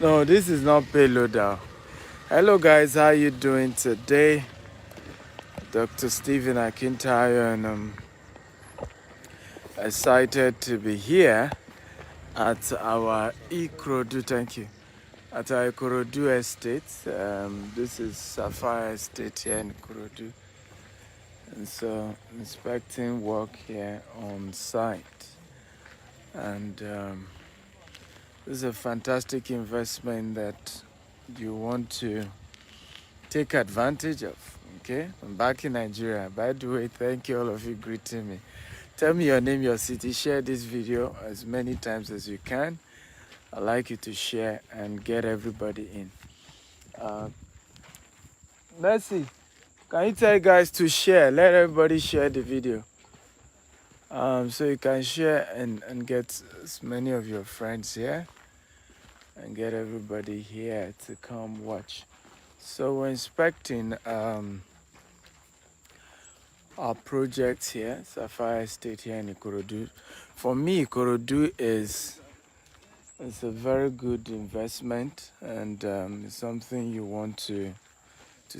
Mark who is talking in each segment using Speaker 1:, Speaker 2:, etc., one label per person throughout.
Speaker 1: No, this is not payloader. Hello guys, how you doing today? Dr. Stephen Akintayo, and I'm excited to be here at our Ikorodu, thank you, at our Ikorodu estate. This is Sapphire estate here in Ikorodu. And so inspecting work here on site. And this is a fantastic investment that you want to take advantage of. Okay, I'm back in Nigeria. By the way, thank you all of you greeting me. Tell me your name, your city. Share this video as many times as you can. I'd like you to share and get everybody in. Let's see. Can you tell guys to share? Let everybody share the video. So you can share and get as many of your friends here and get everybody here to come watch. So we're inspecting our project here, Sapphire Estate here in Ikorodu. For me, Ikorodu is a very good investment, and it's something you want to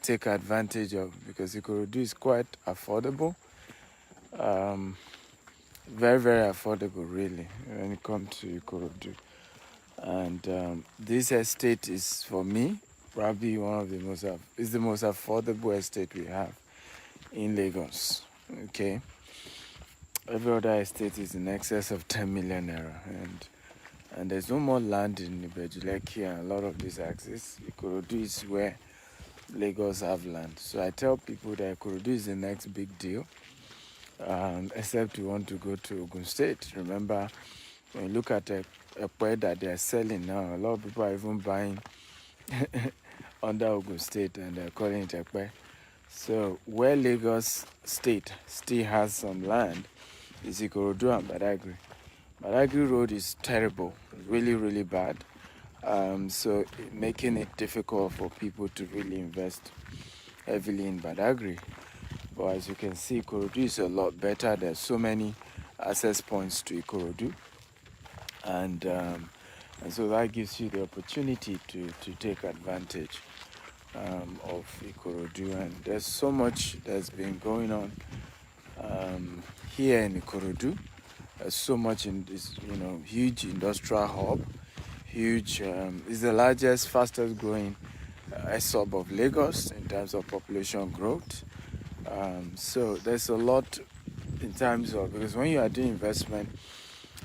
Speaker 1: take advantage of because Ikorodu is quite affordable. Very, very affordable, really, when it comes to Ikorodu. And this estate is, for me, probably one of the most affordable estate we have in Lagos. Okay, every other estate is in excess of 10 million naira, and there's no more land in Ibejuleki and a lot of these axes. Ikorodu is where Lagos have land. So I tell people that Ikorodu is the next big deal, except you want to go to Ogun State. Remember, when you look at a pet that they are selling now, a lot of people are even buying under Ogun State and they're calling it a pet. So where Lagos State still has some land is Ikorodu and Badagry. Badagry Road is terrible, really, really bad. So making it difficult for people to really invest heavily in Badagry. But as you can see, Ikorodu is a lot better. There's so many access points to Ikorodu. And so that gives you the opportunity to take advantage of Ikorodu. And there's so much that's been going on here in Ikorodu. There's so much in this, huge industrial hub, huge, is the largest, fastest growing sub of Lagos in terms of population growth. So there's a lot in terms of, because when you are doing investment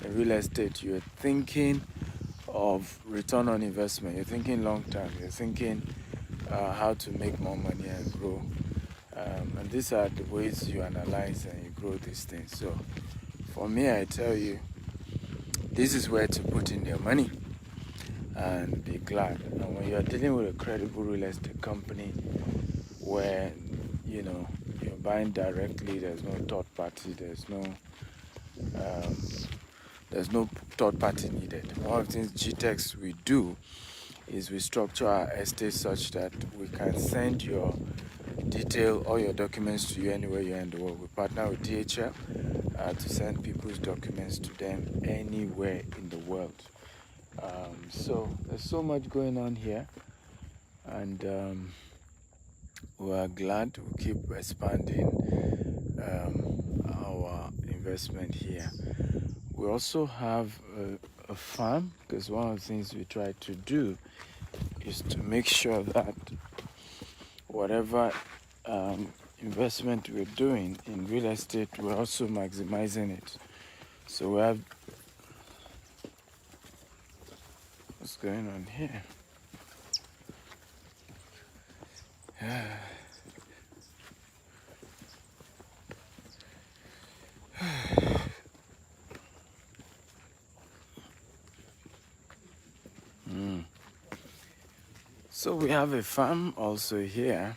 Speaker 1: in real estate, you're thinking of return on investment, you're thinking long term, you're thinking how to make more money and grow. And these are the ways you analyze and you grow these things. So for me, I tell you, this is where to put in your money and be glad. And when you're dealing with a credible real estate company where, you're buying directly, there's no third party, there's no third party needed. One of the things GTEX we do is we structure our estate such that we can send your all your documents to you anywhere you're in the world. We partner with DHL to send people's documents to them anywhere in the world. So there's so much going on here, and we are glad we keep expanding our investment here. We also have a farm, because one of the things we try to do is to make sure that whatever investment we're doing in real estate, we're also maximizing it. So we have, what's going on here? So we have a farm also here.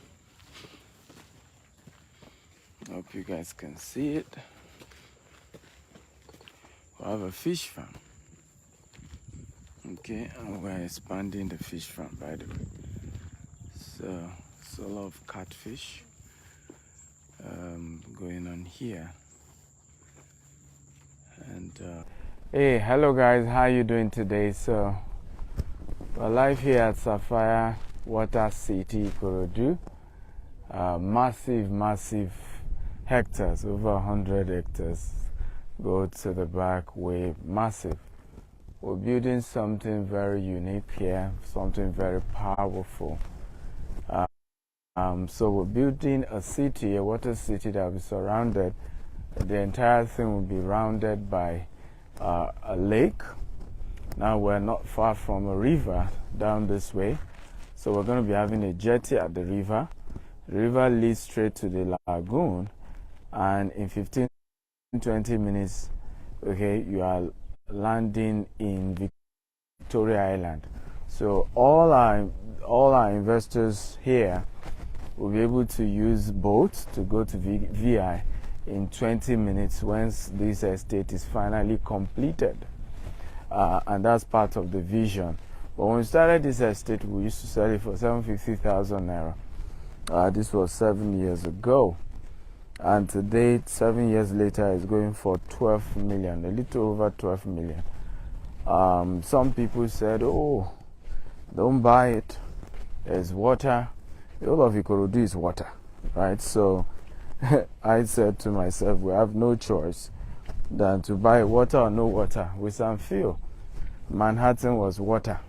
Speaker 1: Hope you guys can see it. We have a fish farm. Okay, and we're expanding the fish farm, by the way. So it's a lot of catfish going on here. And hey, hello guys, how you doing today? So We're live here at Sapphire Water City, Ikorodu. Massive hectares, over 100 hectares. Go to the back, way massive. We're building something very unique here, something very powerful. So we're building a city, a water city that will be surrounded. The entire thing will be rounded by a lake. Now we're not far from a river down this way, so we're going to be having a jetty at the river. The river leads straight to the lagoon, and in 15-20 minutes, okay, you are landing in Victoria Island. So all our investors here will be able to use boats to go to VI in 20 minutes once this estate is finally completed. And that's part of the vision. But when we started this estate, we used to sell it for 750,000 naira. This was 7 years ago. And today, 7 years later, it's going for 12 million, a little over 12 million. Some people said, oh, don't buy it. There's water. The whole of Ikorodu is water, right? So I said to myself, we have no choice than to buy water or no water. With some feel, Manhattan was water,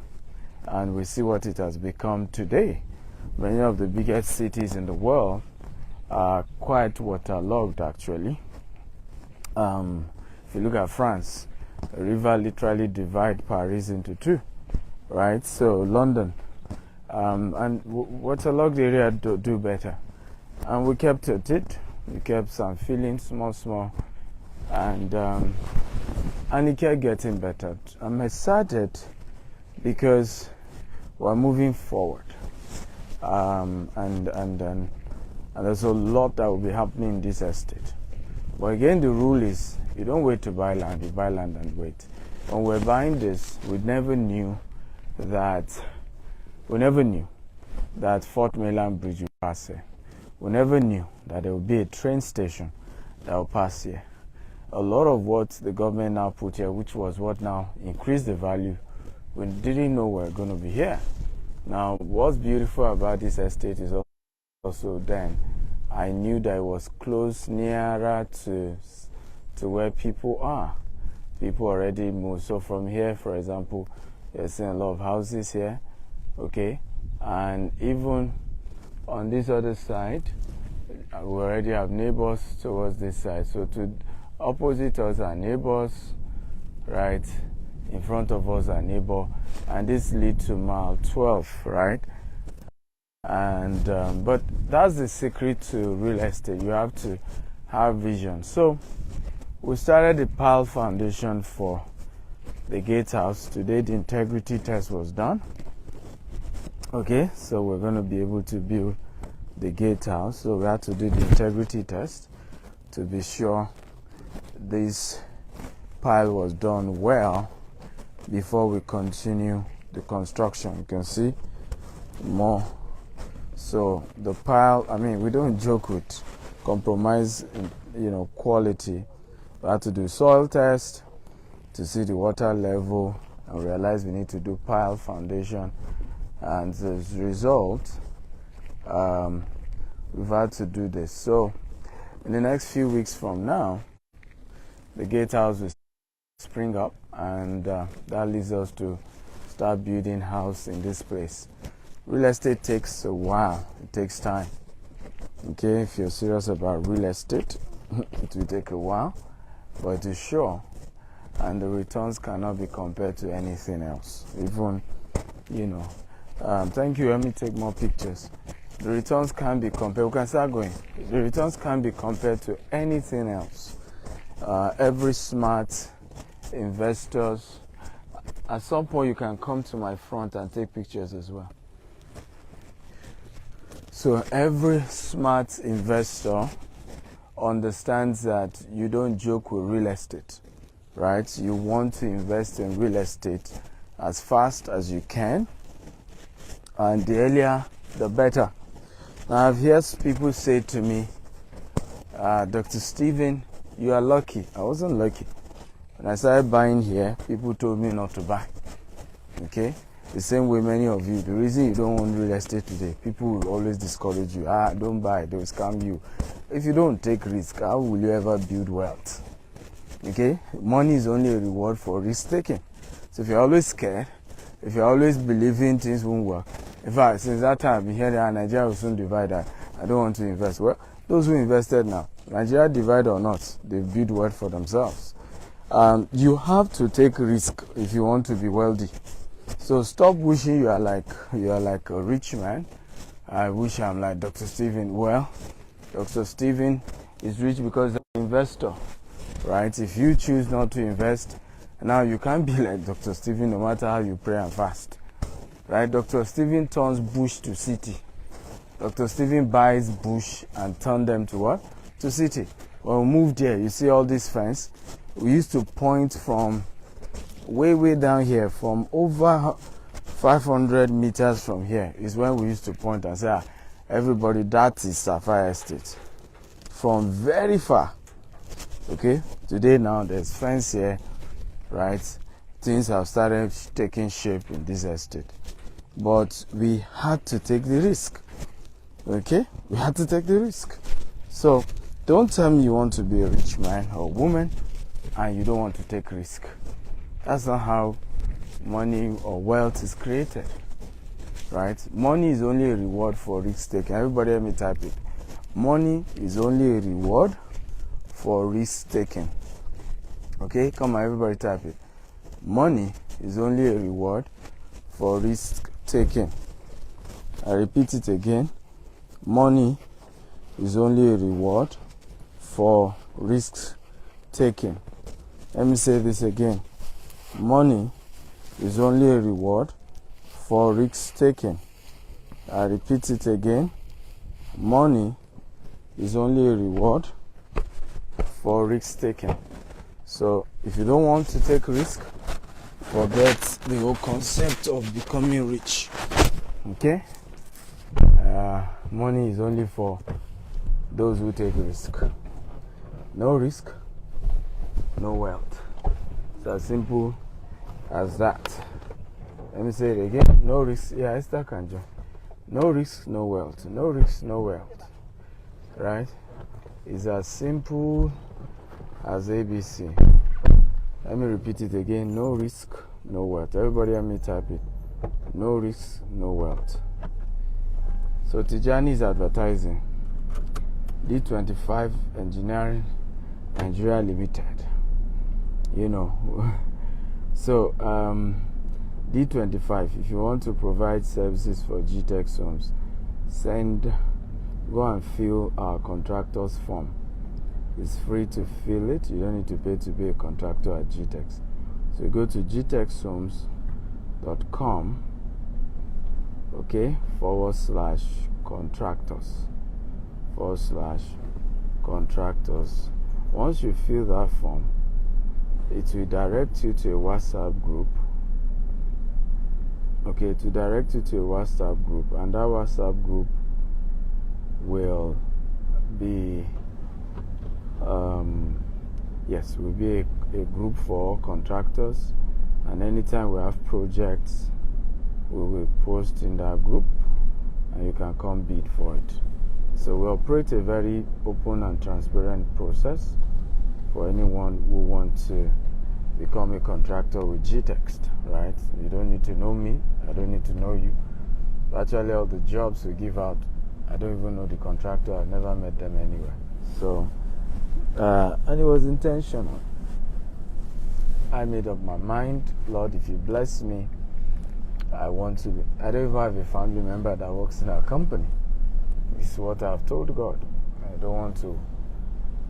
Speaker 1: and we see what it has become today. Many of the biggest cities in the world are quite waterlogged, actually. If you look at France, a river literally divides Paris into two, right? So London, and waterlogged area do better. And we kept at it. We kept some filling, small, and it kept getting better. I'm excited because we're moving forward, and there's a lot that will be happening in this estate. But again, the rule is you don't wait to buy land; you buy land and wait. When we're buying this, we never knew that Fort Mainland Bridge would pass here. We never knew that there would be a train station that will pass here. A lot of what the government now put here, which was what now increased the value, we didn't know we were going to be here. Now, what's beautiful about this estate is also then I knew that it was close, nearer to where people are. People already moved. So from here, for example, you're seeing a lot of houses here, okay? And even on this other side, we already have neighbors towards this side. So to opposite us are neighbors, right? In front of us are neighbor, and this leads to mile 12, right? And but that's the secret to real estate. You have to have vision. So we started the pile foundation for the gatehouse. Today the integrity test was done. Okay, so we're going to be able to build the gatehouse. So we had to do the integrity test to be sure this pile was done well before we continue the construction. You can see more. So the pile, I mean, we don't joke with compromise in, quality. We had to do soil test to see the water level and realize we need to do pile foundation. And as a result, we've had to do this. So in the next few weeks from now, the gatehouse will spring up, and that leads us to start building house in this place. Real estate takes a while. It takes time. Okay, if you're serious about real estate, it will take a while, but it is sure, and the returns cannot be compared to anything else. Even, thank you. Let me take more pictures. The returns can't be compared. We can start going. The returns can't be compared to anything else. Every smart investors, at some point you can come to my front and take pictures as well. So every smart investor understands that you don't joke with real estate, right? You want to invest in real estate as fast as you can, and the earlier the better. Now I've heard people say to me, Dr. Stephen, you are lucky. I wasn't lucky. When I started buying here, people told me not to buy. Okay? The same way many of you, the reason you don't own real estate today, people will always discourage you. Don't buy, they'll scam you. If you don't take risk, how will you ever build wealth? Okay? Money is only a reward for risk taking. So if you're always scared, if you're always believing things won't work, in fact, since that time, I've been hearing that Nigeria will soon divide, I don't want to invest. Well, those who invested now, Nigeria divide or not, they've built wealth for themselves. You have to take risk if you want to be wealthy. So stop wishing you are like a rich man. I wish I'm like Dr. Stephen. Well, Dr. Stephen is rich because he's an investor, right? If you choose not to invest, now you can't be like Dr. Stephen no matter how you pray and fast, right? Dr. Stephen turns bush to city. Dr. Stephen buys bush and turns them to what? To city. When we moved here, you see all this fence. We used to point from way down here, from over 500 meters from here is when we used to point and say, everybody, that is Sapphire Estate. From very far. Okay? Today now, there's fence here, right? Things have started taking shape in this estate. But we had to take the risk. Okay? We had to take the risk. So, don't tell me you want to be a rich man or woman and you don't want to take risk. That's not how money or wealth is created, right? Money is only a reward for risk taking. Everybody let me type it. Money is only a reward for risk taking. Okay, come on, everybody type it. Money is only a reward for risk taking. I repeat it again. Money is only a reward for risk taking. Let me say this again. Money is only a reward for risk taking. I repeat it again. Money is only a reward for risk taking. So if you don't want to take risk, forget the whole concept of becoming rich. Okay? Money is only for those who take risk. No risk, no wealth. It's as simple as that. Let me say it again. No risk. Yeah, it's that kind of. No risk, no wealth. No risk, no wealth. Right? It's as simple as ABC. Let me repeat it again. No risk, no wealth. Everybody let me type it. No risk, no wealth. So Tijani is advertising. D25 Engineering Nigeria Limited. You know. So D25, if you want to provide services for GTEX homes, go and fill our contractors form. It's free to fill it. You don't need to be a contractor at GTEX. So you go to gtexhomes.com, okay, /contractors. Once you fill that form, it will direct you to a WhatsApp group. Okay, to direct you to a WhatsApp group, and that WhatsApp group will be will be a group for contractors, and anytime we have projects, we will post in that group and you can come bid for it. So we operate a very open and transparent process for anyone who wants to become a contractor with GTEX, right? You don't need to know me, I don't need to know you. Actually, all the jobs we give out, I don't even know the contractor, I've never met them anywhere. So, and it was intentional. I made up my mind, Lord, if you bless me, I don't even have a family member that works in our company. It's what I've told God. I don't want to.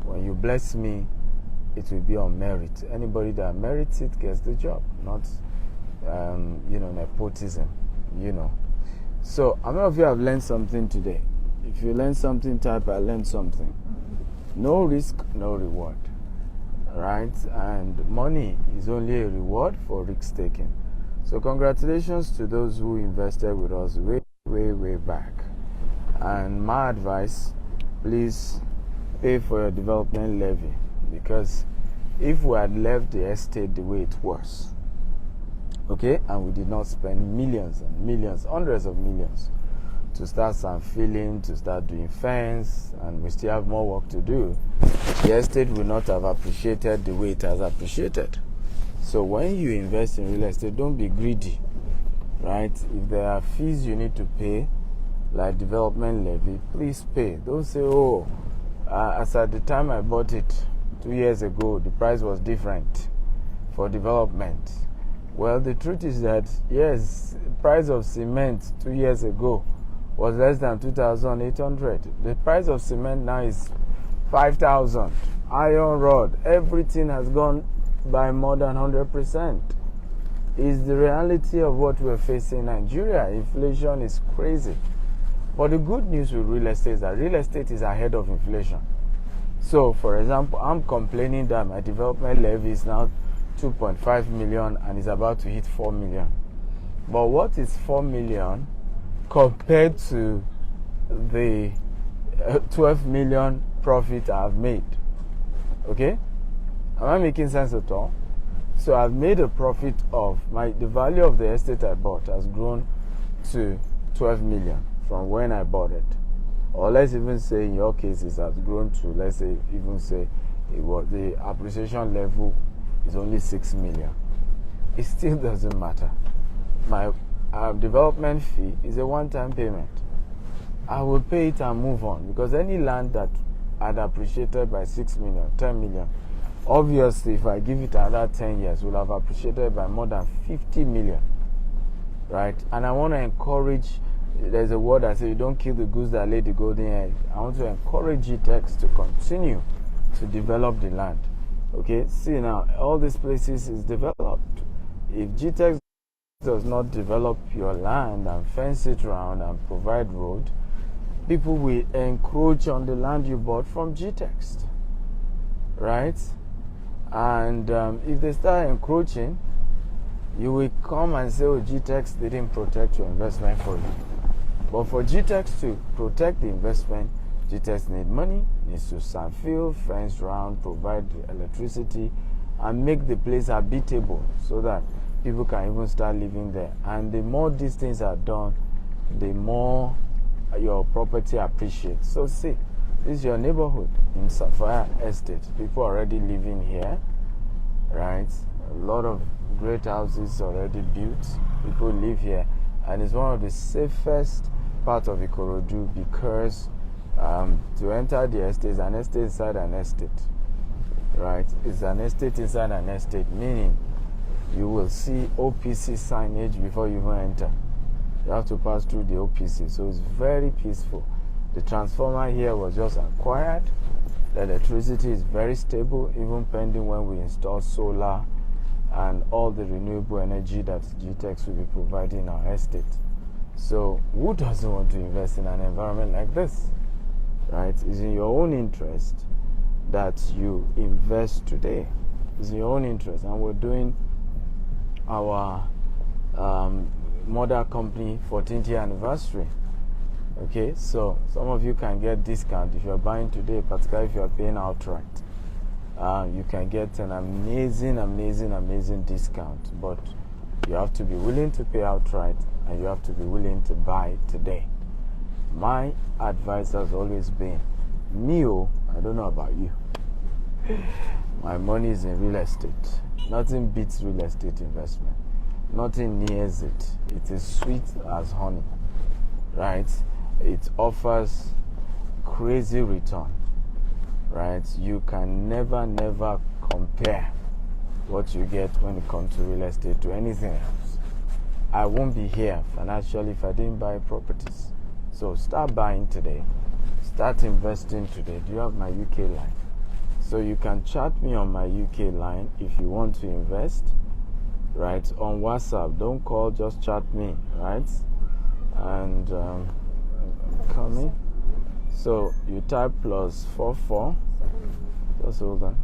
Speaker 1: When you bless me, it will be on merit. Anybody that merits it gets the job, not, nepotism, So, how many of you have learned something today? If you learned something, type, I learned something. No risk, no reward. Right? And money is only a reward for risk taking. So, congratulations to those who invested with us way back. And my advice, please pay for your development levy, because if we had left the estate the way it was, Okay, and we did not spend millions and millions, hundreds of millions to start some filling, to start doing fence, and we still have more work to do. The estate will not have appreciated the way it has appreciated. So when you invest in real estate, don't be greedy, right? If there are fees you need to pay, like development levy, please pay. Don't say, oh, as at the time I bought it 2 years ago, the price was different for development. Well, the truth is that, yes, the price of cement 2 years ago was less than 2,800. The price of cement now is 5,000. Iron rod, everything has gone by more than 100%. It's the reality of what we're facing in Nigeria. Inflation is crazy. But the good news with real estate is that real estate is ahead of inflation. So, for example, I'm complaining that my development levy is now 2.5 million and is about to hit 4 million. But what is 4 million compared to the 12 million profit I've made? Okay? Am I making sense at all? So I've made a profit of the value of the estate I bought has grown to 12 million from when I bought it. Or let's even say in your case it has grown to, let's say, even say the appreciation level is only 6 million. It still doesn't matter. My development fee is a one-time payment. I will pay it and move on, because any land that had appreciated by 6 million, 10 million, obviously if I give it another 10 years, will have appreciated by more than 50 million, right? And I want to encourage, there's a word I say, you don't kill the goose that laid the golden egg. I want to encourage GTEx to continue to develop the land. Okay, see now, all these places is developed. If GTEx does not develop your land and fence it around and provide road, people will encroach on the land you bought from GTEx, right? And if they start encroaching, you will come and say, oh, GTEx didn't protect your investment for you. But for GTEx to protect the investment, GTEx need money, needs to Sapphire, fence round, provide electricity, and make the place habitable so that people can even start living there. And the more these things are done, the more your property appreciates. So see, this is your neighborhood in Sapphire Estate. People already living here, right? A lot of great houses already built. People live here, and it's one of the safest parts of Ikorodu, because to enter the estate is an estate inside an estate, right? It's an estate inside an estate, meaning you will see OPC signage before you even enter. You have to pass through the OPC, so it's very peaceful. The transformer here was just acquired. The electricity is very stable, even pending when we install solar and all the renewable energy that GTEx will be providing our estate. So who doesn't want to invest in an environment like this, right? It's in your own interest that you invest today. It's in your own interest, and we're doing our mother company 14th year anniversary. Okay, so some of you can get discount if you're buying today, particularly if you're paying outright. You can get an amazing discount, but you have to be willing to pay outright, and you have to be willing to buy today. My advice has always been, I don't know about you, my money is in real estate. Nothing beats real estate investment. Nothing nears it. It is sweet as honey, right? It offers crazy return, right? You can never compare what you get when it comes to real estate to anything else. I won't be here financially if I didn't buy properties. So start buying today. Start investing today. Do you have my UK line? So you can chat me on my UK line if you want to invest, right? On WhatsApp. Don't call, just chat me, right? And call me. So you type +44. Just hold on.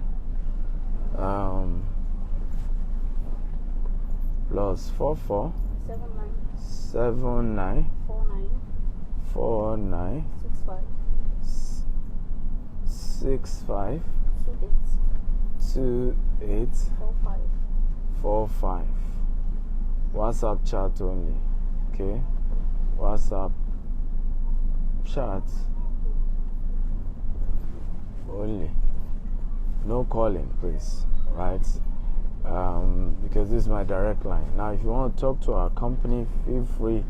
Speaker 1: +44 79 49 65 28 45. WhatsApp chat only. Okay, WhatsApp chat only. No calling, please. Right? Because this is my direct line. Now, if you want to talk to our company, feel free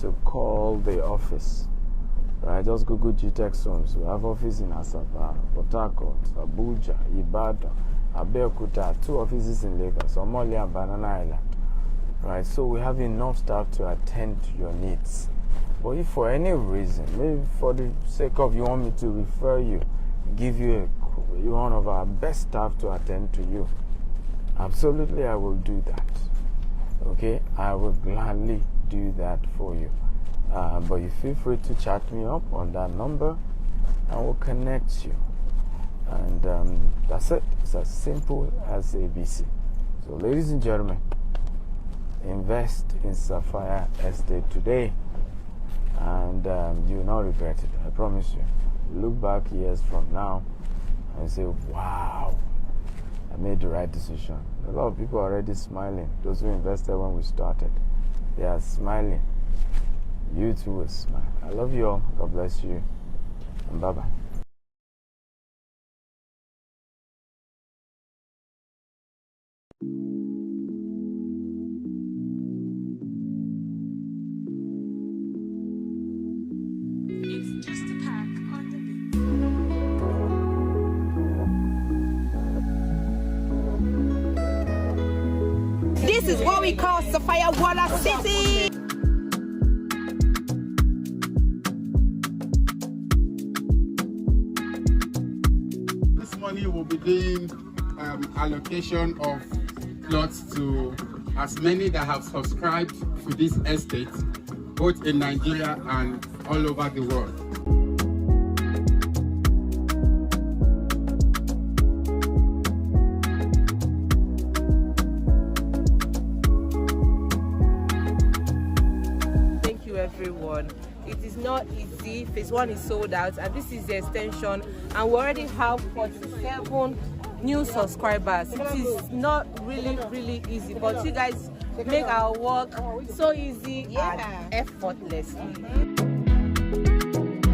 Speaker 1: to call the office. Right? Just Google GTech Homes. We have office in Sapphire, Port Harcourt, Abuja, Ibadan, Abeokuta, 2 offices in Lagos, Omole and Banana Island. Right? So we have enough staff to attend to your needs. But if for any reason, maybe for the sake of you want me to refer you, give you one of our best staff to attend to you, absolutely I will do that. Okay, I will gladly do that for you. But you feel free to chat me up on that number and we'll connect you. And that's it. It's as simple as ABC. So ladies and gentlemen, invest in Sapphire Estate today and you will not regret it. I promise you. Look back years from now and say, wow, I made the right decision. A lot of people are already smiling. Those who invested when we started, they are smiling. You too will smile. I love you all. God bless you. And bye-bye.
Speaker 2: It's just a pack on the beat.
Speaker 3: This is what we call Sapphire Water City.
Speaker 4: This money will be doing allocation of plots to as many that have subscribed to this estate, both in Nigeria and all over the world.
Speaker 3: Thank you, everyone. It is not easy. Phase 1 is sold out, and this is the extension. And we already have 47 new subscribers. It is not really easy, but you guys make our work so easy and effortlessly.